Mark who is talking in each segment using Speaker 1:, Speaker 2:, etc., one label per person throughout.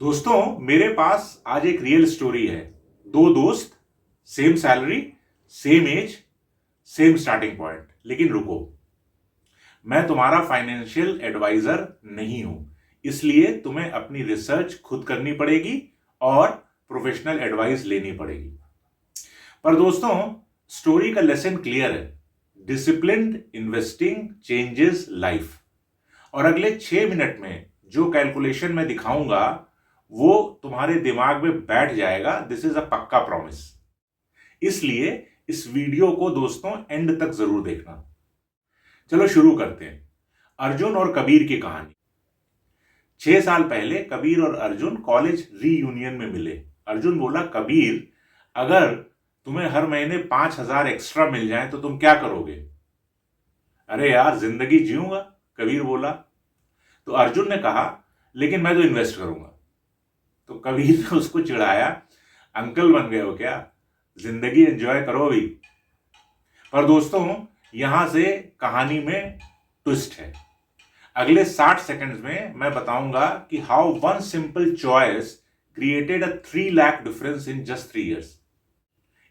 Speaker 1: दोस्तों, मेरे पास आज एक रियल स्टोरी है। दो दोस्त, same salary, same age, same starting point. लेकिन रुको, मैं तुम्हारा फाइनेंशियल एडवाइजर नहीं हूं, इसलिए तुम्हें अपनी रिसर्च खुद करनी पड़ेगी और प्रोफेशनल एडवाइस लेनी पड़ेगी। पर दोस्तों, स्टोरी का लेसन क्लियर है। Disciplined investing changes life. और अगले 6 मिनट में जो कैलकुलेशन मैं दिखाऊंगा वो तुम्हारे दिमाग में बैठ जाएगा। दिस इज अ पक्का प्रॉमिस। इसलिए इस वीडियो को दोस्तों एंड तक जरूर देखना। चलो शुरू करते हैं। अर्जुन और कबीर की कहानी। 6 साल पहले कबीर और अर्जुन कॉलेज रीयूनियन में मिले। अर्जुन बोला, कबीर, अगर तुम्हें हर महीने 5,000 एक्स्ट्रा मिल जाए तो तुम क्या करोगे? अरे यार, जिंदगी जीऊंगा, कबीर बोला। तो अर्जुन ने कहा, लेकिन मैं तो इन्वेस्ट करूंगा। तो कबीर ने उसको चिढ़ाया, अंकल बन गए हो क्या? जिंदगी एंजॉय करो अभी। पर दोस्तों, यहां से कहानी में ट्विस्ट है। अगले 60 सेकंड्स में मैं बताऊंगा कि how one simple choice created a 3 lakh difference in just 3 years.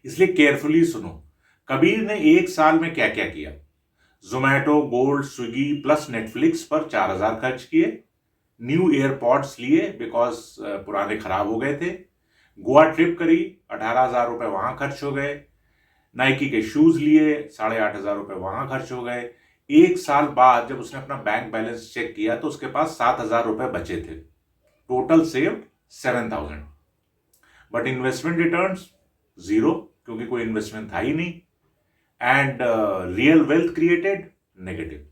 Speaker 1: इसलिए केयरफुली सुनो। कबीर ने 1 साल में क्या क्या किया। Zomato, gold, Swiggy plus Netflix पर 4,000 खर्च किए। न्यू एयरपॉड्स लिए बिकॉज पुराने खराब हो गए थे। गोवा ट्रिप करी, 18,000 रुपए वहां खर्च हो गए। नाइकी के शूज लिए, 8,500 रुपए वहां खर्च हो गए। 1 साल बाद जब उसने अपना बैंक बैलेंस चेक किया तो उसके पास 7,000 रुपए बचे थे। Total saved 7,000। But investment returns zero, क्योंकि कोई इन्वेस्टमेंट था ही नहीं। And real wealth created negative.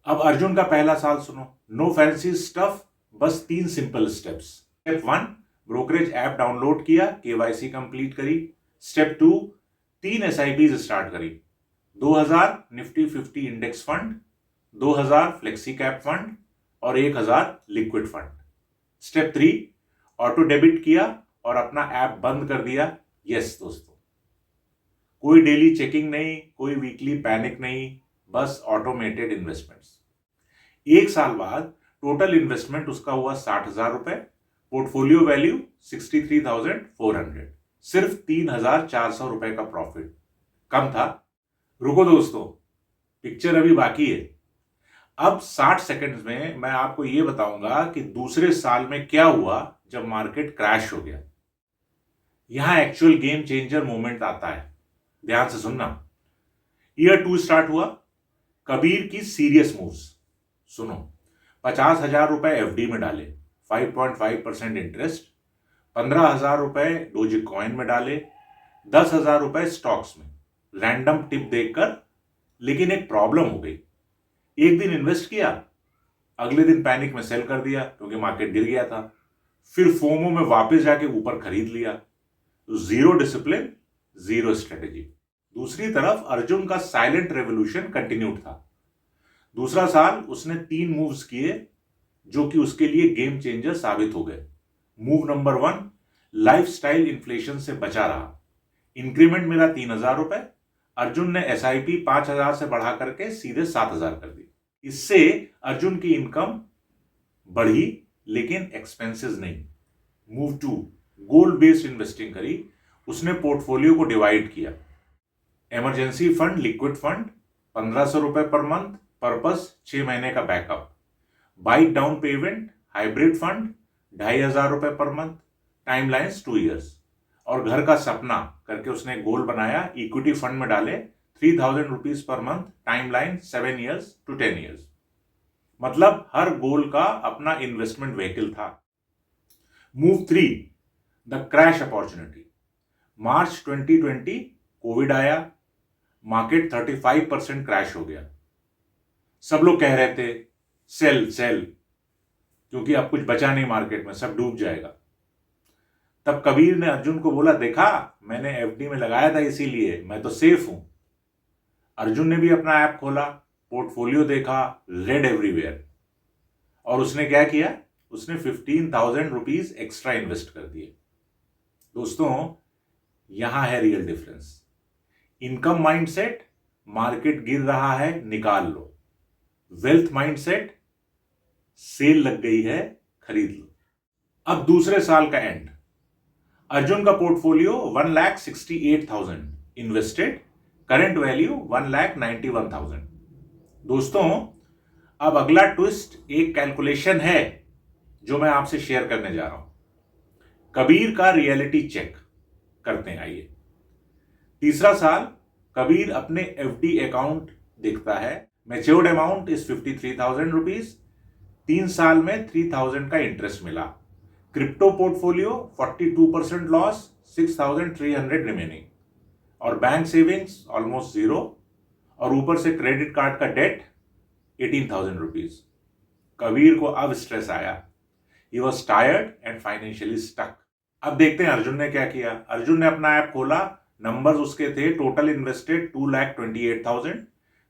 Speaker 1: अब अर्जुन का पहला साल सुनो। नो फैंसी स्टफ, बस 3 simple steps. Step 1, brokerage app download किया, केवाईसी कंप्लीट करी। स्टेप 2, 3 एसआईपी स्टार्ट करी। 2,000 Nifty 50 index fund, 2,000 flexi cap fund और 1,000 liquid fund. Step 3, auto debit किया और अपना ऐप बंद कर दिया। यस दोस्तों, कोई डेली चेकिंग नहीं, कोई वीकली पैनिक नहीं, बस ऑटोमेटेड इन्वेस्टमेंट्स। 1 साल बाद टोटल इन्वेस्टमेंट उसका हुआ 60,000 रुपए। Portfolio value 63,400। सिर्फ 3,400 रुपए का प्रॉफिट। कम था। रुको दोस्तों, पिक्चर अभी बाकी है। अब 60 सेकंड्स में मैं आपको यह बताऊंगा कि दूसरे साल में क्या हुआ जब मार्केट क्रैश हो गया। यहां एक्चुअल गेम चेंजर मोमेंट आता है। ध्यान से सुनना। ईयर 2 स्टार्ट हुआ। कबीर की सीरियस मूव्स सुनो। 50,000 रुपए एफडी में डाले, 5.5% इंटरेस्ट। 15,000 रुपए डोजी कॉइन में डाले, 10,000 रुपए स्टॉक्स में, रैंडम टिप देखकर। लेकिन एक प्रॉब्लम हो गई। एक दिन इन्वेस्ट किया, अगले दिन पैनिक में सेल कर दिया क्योंकि मार्केट गिर गया था। फिर फोमो में वापस जाके ऊपर खरीद लिया। तो जीरो डिसिप्लिन, जीरो स्ट्रेटेजी। दूसरी तरफ अर्जुन का साइलेंट रेवोल्यूशन कंटिन्यूड था। दूसरा साल उसने 3 मूव्स किए जो कि उसके लिए गेम चेंजर साबित हो गए। मूव नंबर 1, लाइफस्टाइल इन्फ्लेशन से बचा रहा। इंक्रीमेंट मिला 3,000 रुपए। अर्जुन ने एसआईपी 5,000 से बढ़ा करके सीधे 7,000 कर दी। इससे अर्जुन की इनकम बढ़ी लेकिन एक्सपेंसेस नहीं। मूव 2, गोल बेस्ड इन्वेस्टिंग करी। उसने पोर्टफोलियो को डिवाइड किया। इमरजेंसी फंड, लिक्विड फंड, 1,500 रुपए पर मंथ, पर्पस 6 महीने का backup. Bike down payment, hybrid fund, 2,500 रुपए पर मंथ, टाइमलाइंस 2 इयर्स। और घर का सपना करके उसने गोल बनाया, इक्विटी फंड में डाले, 3,000 rupees per month, timeline 7 years to 10 years. मतलब हर गोल का अपना इन्वेस्टमेंट व्हीकल था। Move 3, the crash opportunity. March 2020 Covid आया, मार्केट 35% क्रैश हो गया। सब लोग कह रहे थे सेल सेल, क्योंकि अब कुछ बचा नहीं मार्केट में, सब डूब जाएगा। तब कबीर ने अर्जुन को बोला, देखा, मैंने एफडी में लगाया था, इसीलिए मैं तो सेफ हूं। अर्जुन ने भी अपना ऐप खोला, पोर्टफोलियो देखा, रेड एवरीवेयर। और उसने क्या किया? उसने 15,000 रुपीज एक्स्ट्रा इन्वेस्ट कर दिए। दोस्तों, यहां है real difference. Income mindset, market गिर रहा है, निकाल लो। वेल्थ माइंडसेट, सेल लग गई है, खरीद लो। अब दूसरे साल का एंड, अर्जुन का पोर्टफोलियो 1,68,000 इन्वेस्टेड, करंट वैल्यू 1,91,000। दोस्तों, अब अगला ट्विस्ट एक कैलकुलेशन है जो मैं आपसे शेयर करने जा रहा हूं। कबीर का रियलिटी चेक करते हैं, आइए। तीसरा साल, कबीर अपने एफडी अकाउंट देखता है, मैच्योर्ड अमाउंट इज 53,000 रुपीज, 3 साल में 3,000 का इंटरेस्ट मिला। क्रिप्टो पोर्टफोलियो 42% लॉस, 6,300 रिमेनिंग, और बैंक सेविंग्स ऑलमोस्ट जीरो, और ऊपर से क्रेडिट कार्ड का डेट 18,000 रुपीज। कबीर को अब स्ट्रेस आया, he was tired and financially stuck. अब देखते हैं अर्जुन ने क्या किया। अर्जुन ने अपना ऐप खोला, नंबर्स उसके थे, total invested 2,28,000,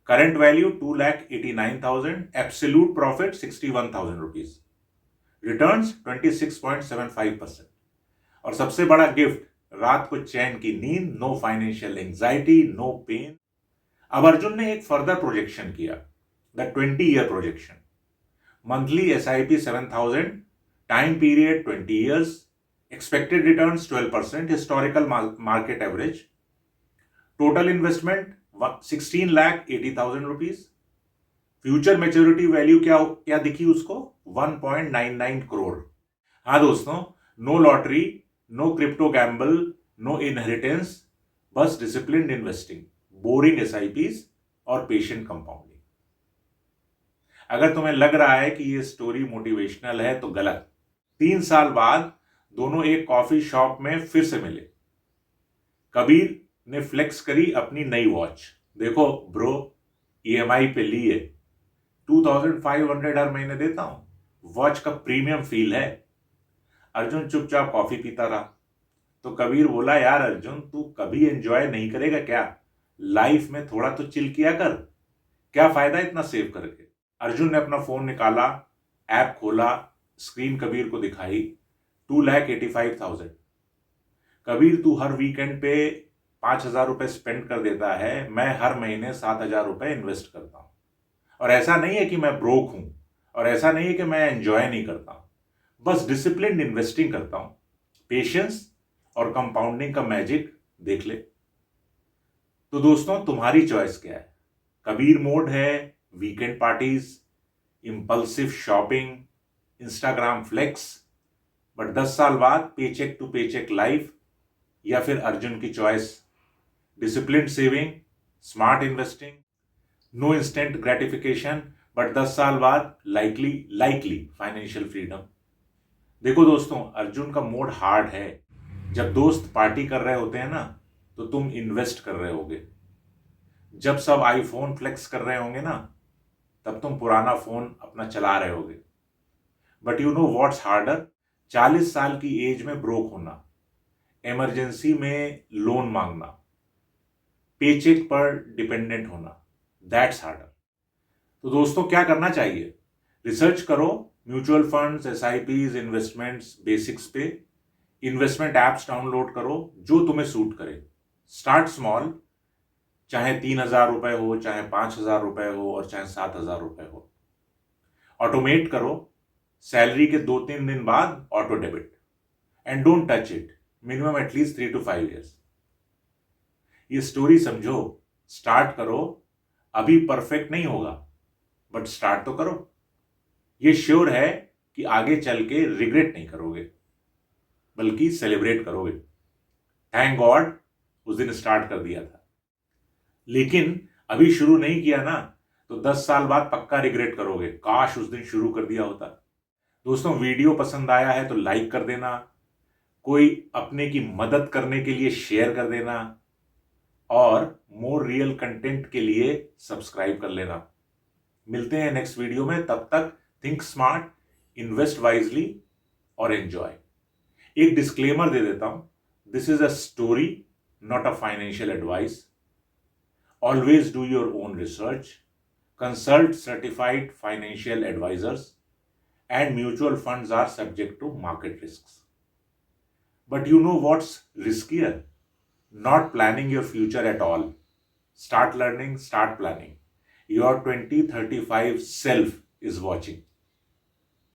Speaker 1: current value 2,89,000, absolute profit 61,000 rupees, returns 26.75%, और सबसे बड़ा गिफ्ट, रात को चैन की नींद, no financial anxiety, no pain. अब अर्जुन ने एक फर्दर प्रोजेक्शन किया, the 20-year projection. Monthly SIP 7,000, time period 20 years, expected returns 12%, historical market average, total investment 16,80,000 रुपीज, फ्यूचर मेच्योरिटी वैल्यू क्या दिखी उसको, 1.99 करोड़। हाँ दोस्तों, no lottery, no crypto gamble, no inheritance, बस डिसिप्लिन्ड इन्वेस्टिंग, बोरिंग SIPs और patient compounding. अगर तुम्हें लग रहा है कि ये स्टोरी मोटिवेशनल है तो गलत। 3 साल बाद दोनों एक कॉफी शॉप में फिर से मिले। कबीर ने फ्लेक्स करी अपनी नई वॉच, देखो ब्रो, EMI पे ली है, 2,500 हर महीने देता हूं, वॉच का प्रीमियम फील है। अर्जुन चुपचाप कॉफी पीता रहा। तो कबीर बोला, यार अर्जुन, तू कभी एंजॉय नहीं करेगा क्या? लाइफ में थोड़ा तो चिल किया कर, क्या फायदा इतना सेव करके। अर्जुन ने अपना फोन निकाला, ऐप खोला, स्क्रीन कबीर को दिखाई, 2,85,000। कबीर, तू हर वीकेंड पे 5,000 रुपए स्पेंड कर देता है, मैं हर महीने 7,000 रुपए इन्वेस्ट करता हूं। और ऐसा नहीं है कि मैं ब्रोक हूं, और ऐसा नहीं है कि मैं एंजॉय नहीं करता हूं, बस डिसिप्लिन इन्वेस्टिंग करता हूं। पेशेंस और कंपाउंडिंग का मैजिक देख ले। तो दोस्तों, तुम्हारी चॉइस क्या है? कबीर मोड है weekend parties, impulsive shopping, Instagram flex, but 10 साल बाद पेचेक टू पेचेक लाइफ, या फिर अर्जुन की choice, discipline saving, smart investing, no instant gratification, but 10 साल बाद लाइकली फाइनेंशियल फ्रीडम। देखो दोस्तों, अर्जुन का मोड हार्ड है। जब दोस्त पार्टी कर रहे होते हैं ना, तो तुम इन्वेस्ट कर रहे होगे। जब सब आईफोन फ्लेक्स कर रहे होंगे ना, तब तुम पुराना फोन अपना चला रहे होगे। But you know what's harder? 40 साल की एज में ब्रोक होना, इमरजेंसी में लोन मांगना, पेचेक पर डिपेंडेंट होना, दैट्स हार्डर। तो दोस्तों, क्या करना चाहिए? रिसर्च करो, mutual funds, SIPs, investments basics पे, इन्वेस्टमेंट एप्स डाउनलोड करो जो तुम्हें सूट करे। स्टार्ट स्मॉल, चाहे 3,000 रुपए हो, चाहे 5,000 रुपए हो, और चाहे 7,000 रुपए हो। ऑटोमेट करो, सैलरी के 2-3 दिन बाद auto debit, and don't touch it, minimum at least 3 to 5 years। ये स्टोरी समझो, स्टार्ट करो। अभी परफेक्ट नहीं होगा, बट स्टार्ट तो करो। ये श्योर है कि आगे चल के रिग्रेट नहीं करोगे, बल्कि सेलिब्रेट करोगे। थैंक गॉड उस दिन स्टार्ट कर दिया था। लेकिन अभी शुरू नहीं किया ना, तो 10 साल बाद पक्का रिग्रेट करोगे, काश उस दिन शुरू कर दिया होता। दोस्तों, वीडियो पसंद आया है तो लाइक कर देना, कोई अपने की मदद करने के लिए शेयर कर देना, और मोर रियल कंटेंट के लिए सब्सक्राइब कर लेना। मिलते हैं नेक्स्ट वीडियो में, तब तक थिंक स्मार्ट, इन्वेस्ट वाइजली और एंजॉय। एक डिस्क्लेमर दे देता हूं, this is a story, not a financial advice. Always do your own research, consult certified financial advisers, and mutual funds are subject to market risks. But you know what's riskier? Not planning your future at all. Start learning, start planning. Your 2035 self is watching.